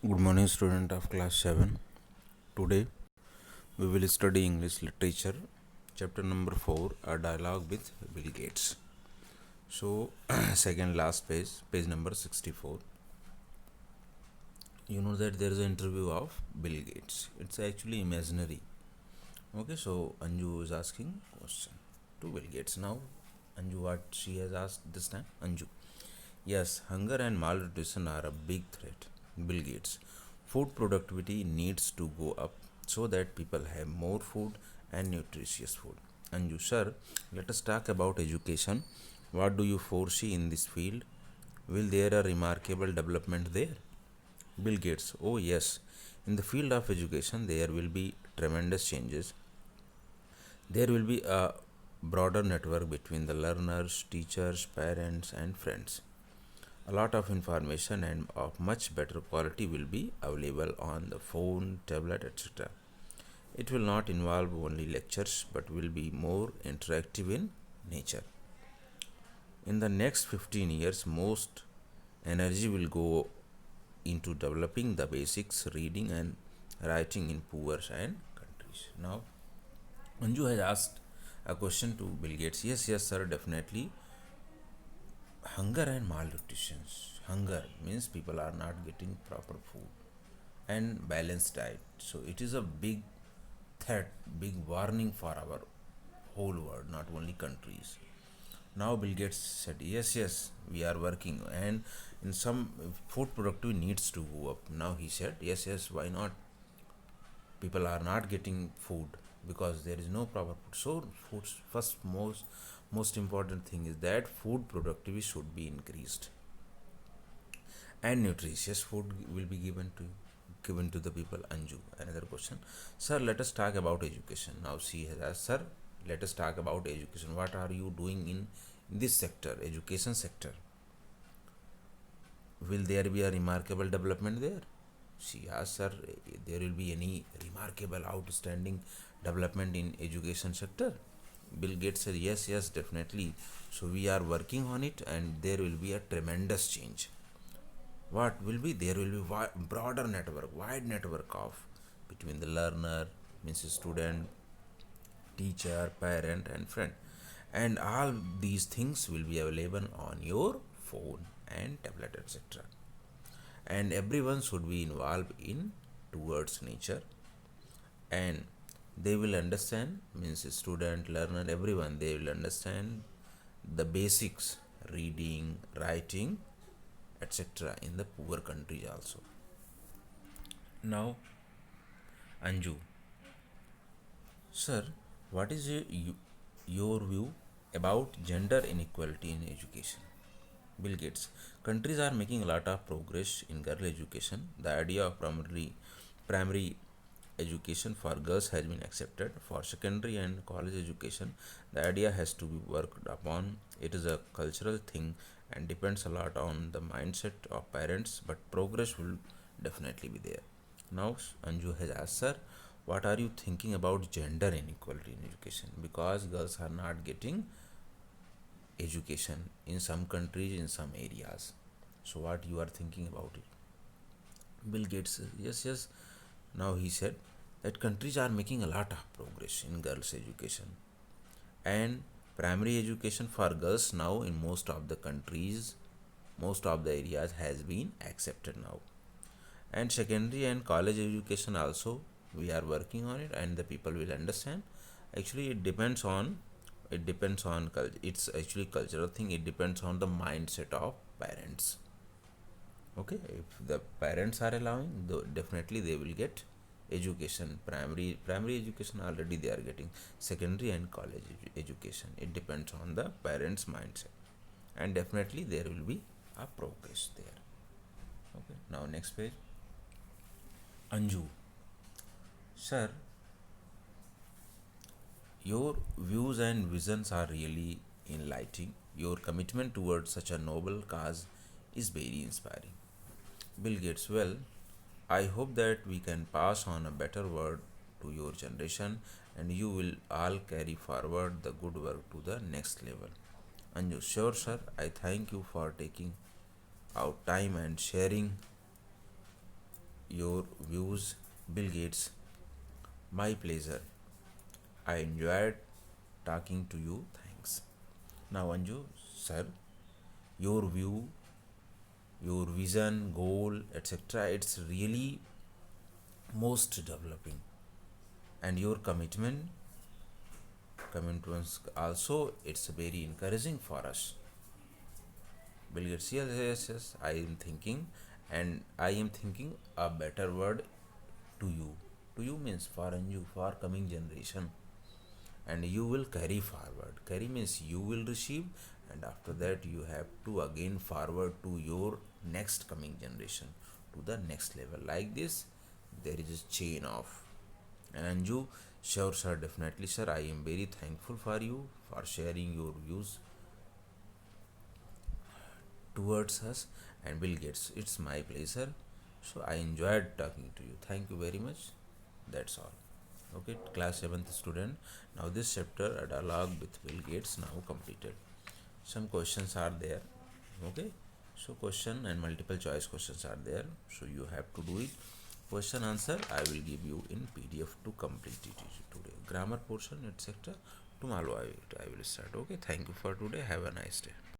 Good morning, student of class 7. Today we will study English literature, chapter number 4, a dialogue with Bill Gates. So, second last page, page number 64. You know that there is an interview of Bill Gates. It's actually imaginary. Okay, so Anju is asking question to Bill Gates. Now, Anju, what she has asked this time? Anju. Yes, hunger and malnutrition are a big threat. Bill Gates. Food productivity needs to go up so that people have more food and nutritious food. Anju, sir, let us talk about education. What do you foresee in this field? Will there a remarkable development there? Bill Gates. Oh, yes. In the field of education, there will be tremendous changes. There will be a broader network between the learners, teachers, parents, and friends. A lot of information and of much better quality will be available on the phone, tablet, etc. It will not involve only lectures but will be more interactive in nature. In the next 15 years, most energy will go into developing the basics reading and writing in poor and countries. Now, Anju has asked a question to Bill Gates. Yes, sir, definitely. Hunger and malnutrition. Hunger means people are not getting proper food and balanced diet. So it is a big threat, big warning for our whole world, not only countries. Now Bill Gates said, yes, we are working, and in some food productivity needs to go up. Now he said, yes, why not? People are not getting food because there is no proper food. So food first most important thing is that food productivity should be increased and nutritious food will be given to the people. Anju, another question. Sir, let us talk about education. Now she has asked, sir, let us talk about education. What are you doing in this sector, education sector? Will there be a remarkable development there? She asked, sir, there will be any remarkable outstanding development in education sector? Bill Gates said, yes, definitely. So we are working on it and there will be a tremendous change. What will be? There will be broader network, wide network of between the learner, means student, teacher, parent, and friend, and all these things will be available on your phone and tablet, etc. And everyone should be involved in towards nature, and they will understand, means student, learner, everyone, they will understand the basics reading, writing, etc. in the poor countries also. Now, Anju, sir, what is your view about gender inequality in education? Bill Gates. Countries are making a lot of progress in girl education. The idea of primary education for girls has been accepted. For secondary and college education, the idea has to be worked upon. It is a cultural thing and depends a lot on the mindset of parents, but progress will definitely be there. Now, Anju has asked, sir, what are you thinking about gender inequality in education? Because girls are not getting education in some countries, in some areas. So, what you are thinking about it? Bill Gates says, yes. Now he said that countries are making a lot of progress in girls' education, and primary education for girls now in most of the countries, most of the areas has been accepted now, and secondary and college education also we are working on it, and the people will understand. Actually, it depends on culture. It's actually cultural thing. It depends on the mindset of parents. Okay, if the parents are allowing, though, definitely they will get education. Primary education already they are getting. Secondary and college education, it depends on the parents mindset, and definitely there will be a progress there. Okay, now next page. Anju, sir, your views and visions are really enlightening. Your commitment towards such a noble cause is very inspiring. Bill Gates, well, I hope that we can pass on a better word to your generation and you will all carry forward the good work to the next level. Anju, sure, sir. I thank you for taking out time and sharing your views, Bill Gates. My pleasure. I enjoyed talking to you. Thanks. Now, Anju, sir, your view, your vision, goal, etc. It's really most developing, and your commitments also. It's very encouraging for us. Bill Gates, yes, yes, yes. I am thinking, and I am thinking a better word to you. To you means for Anju, for coming generation, and you will carry forward. Carry means you will receive, and after that you have to again forward to your next coming generation, to the next level. Like this, there is a chain of. And Anju, sure, sir, definitely, sir. I am very thankful for you for sharing your views towards us and Bill Gates. It's my pleasure. So I enjoyed talking to you. Thank you very much. That's all. Okay, class 7th student. Now this chapter, a dialogue with Bill Gates, now completed. Some questions are there. Okay, so question and multiple choice questions are there. So you have to do it. Question answer I will give you in PDF to complete it today. Grammar portion etc. Tomorrow I will start. Okay, thank you for today. Have a nice day.